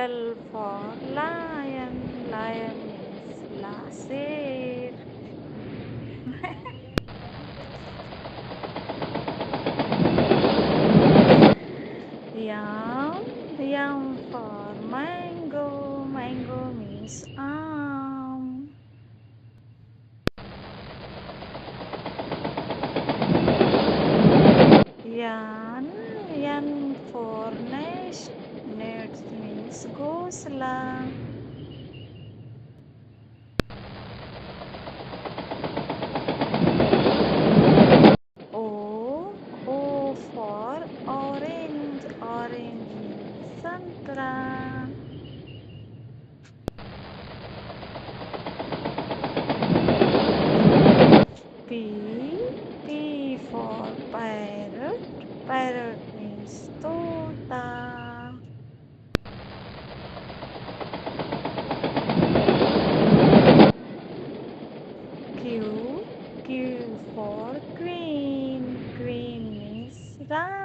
L for lion. Lion means laser. Yum. Yum for mango. Mango means Yan. Yan for nest. Nest means ghosla. O. O for orange. Orange means santra. P. P for parrot. Parrot means tota. Q. Q for queen. Queen means rani.